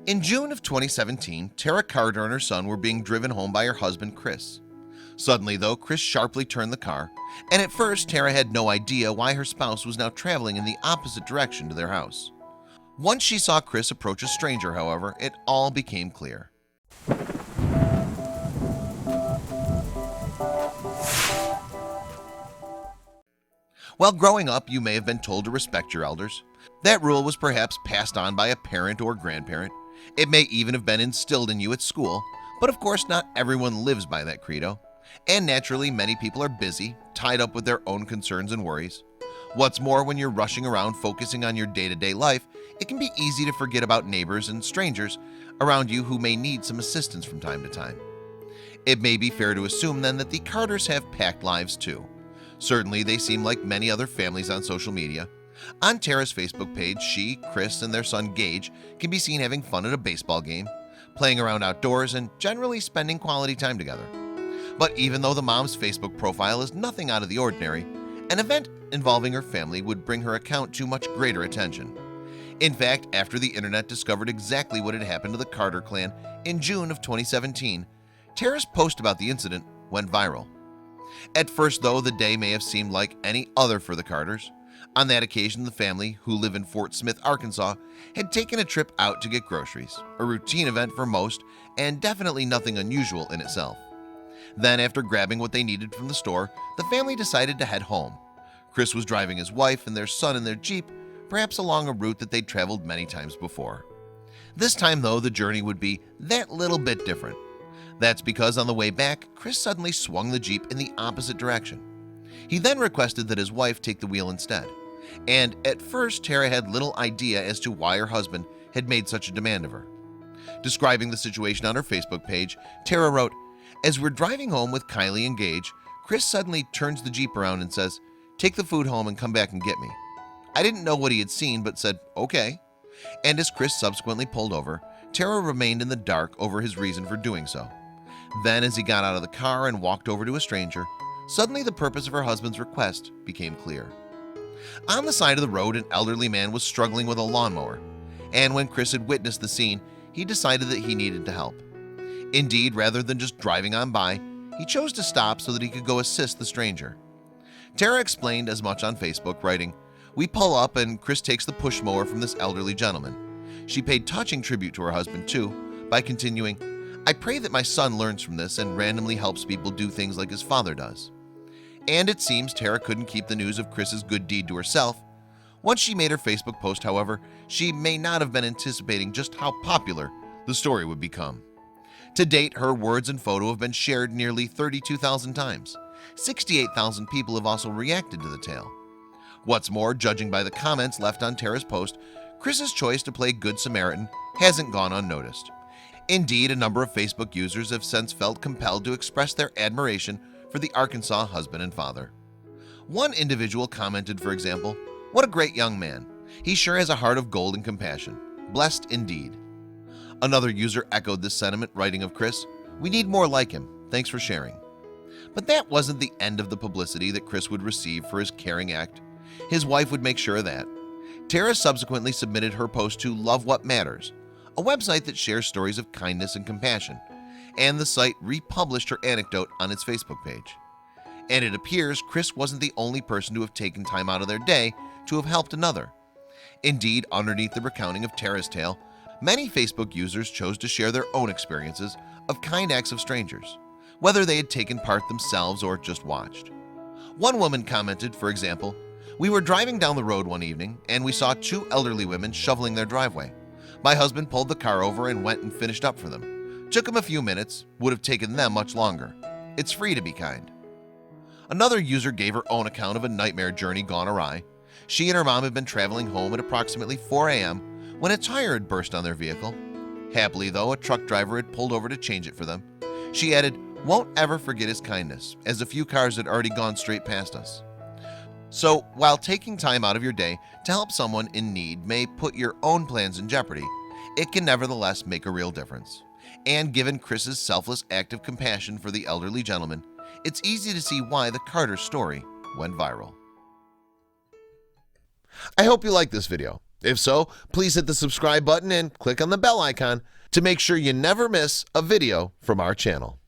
In June of 2017, Tara Carter and her son were being driven home by her husband Chris. Suddenly though, Chris sharply turned the car, and at first Tara had no idea why her spouse was now traveling in the opposite direction to their house. Once she saw Chris approach a stranger, however, it all became clear. While growing up, you may have been told to respect your elders. That rule was perhaps passed on by a parent or grandparent. It may even have been instilled in you at school, but of course not everyone lives by that credo. And naturally, many people are busy, tied up with their own concerns and worries. What's more, when you're rushing around focusing on your day-to-day life, it can be easy to forget about neighbors and strangers around you who may need some assistance from time to time. It may be fair to assume then that the Carters have packed lives too. Certainly, they seem like many other families on social media. On Tara's Facebook page, she, Chris, and their son Gage can be seen having fun at a baseball game, playing around outdoors, and generally spending quality time together. But even though the mom's Facebook profile is nothing out of the ordinary, an event involving her family would bring her account to much greater attention. In fact, after the internet discovered exactly what had happened to the Carter clan in June of 2017, Tara's post about the incident went viral. At first though, the day may have seemed like any other for the Carters. On that occasion, the family, who live in Fort Smith, Arkansas, had taken a trip out to get groceries, a routine event for most and definitely nothing unusual in itself. Then, after grabbing what they needed from the store, the family decided to head home. Chris was driving his wife and their son in their Jeep, perhaps along a route that they'd traveled many times before. This time though, the journey would be that little bit different. That's because on the way back, Chris suddenly swung the Jeep in the opposite direction. He then requested that his wife take the wheel instead. And at first, Tara had little idea as to why her husband had made such a demand of her. Describing the situation on her Facebook page, Tara wrote, "As we're driving home with Kylie and Gage, Chris suddenly turns the Jeep around and says, 'Take the food home and come back and get me.' I didn't know what he had seen but said, 'Okay.' And as Chris subsequently pulled over, Tara remained in the dark over his reason for doing so. Then as he got out of the car and walked over to a stranger, suddenly the purpose of her husband's request became clear. On the side of the road, an elderly man was struggling with a lawnmower, and when Chris had witnessed the scene, he decided that he needed to help. Indeed, rather than just driving on by, he chose to stop so that he could go assist the stranger. Tara explained as much on Facebook, writing, "We pull up and Chris takes the push mower from this elderly gentleman." She paid touching tribute to her husband too by continuing, "I pray that my son learns from this and randomly helps people do things like his father does." And it seems Tara couldn't keep the news of Chris's good deed to herself. Once she made her Facebook post, however, she may not have been anticipating just how popular the story would become. To date, her words and photo have been shared nearly 32,000 times. 68,000 people have also reacted to the tale. What's more, judging by the comments left on Tara's post, Chris's choice to play Good Samaritan hasn't gone unnoticed. Indeed, a number of Facebook users have since felt compelled to express their admiration for the Arkansas husband and father. One individual commented, for example, "What a great young man. He sure has a heart of gold and compassion. Blessed indeed." Another user echoed this sentiment, writing of Chris, "We need more like him. Thanks for sharing." But that wasn't the end of the publicity that Chris would receive for his caring act. His wife would make sure of that. Tara subsequently submitted her post to Love What Matters, a website that shares stories of kindness and compassion, and the site republished her anecdote on its Facebook page. And it appears Chris wasn't the only person to have taken time out of their day to have helped another. Indeed, underneath the recounting of Tara's tale, many Facebook users chose to share their own experiences of kind acts of strangers, whether they had taken part themselves or just watched. One woman commented, for example, "We were driving down the road one evening and we saw two elderly women shoveling their driveway. My husband pulled the car over and went and finished up for them. Took him a few minutes, would have taken them much longer. It's free to be kind." Another user gave her own account of a nightmare journey gone awry. She and her mom had been traveling home at approximately 4 a.m. when a tire had burst on their vehicle. Happily though, a truck driver had pulled over to change it for them. She added, "Won't ever forget his kindness, as a few cars had already gone straight past us." So while taking time out of your day to help someone in need may put your own plans in jeopardy, it can nevertheless make a real difference. And given Chris's selfless act of compassion for the elderly gentleman, it's easy to see why the Carter story went viral. I hope you liked this video. If so, please hit the subscribe button and click on the bell icon to make sure you never miss a video from our channel.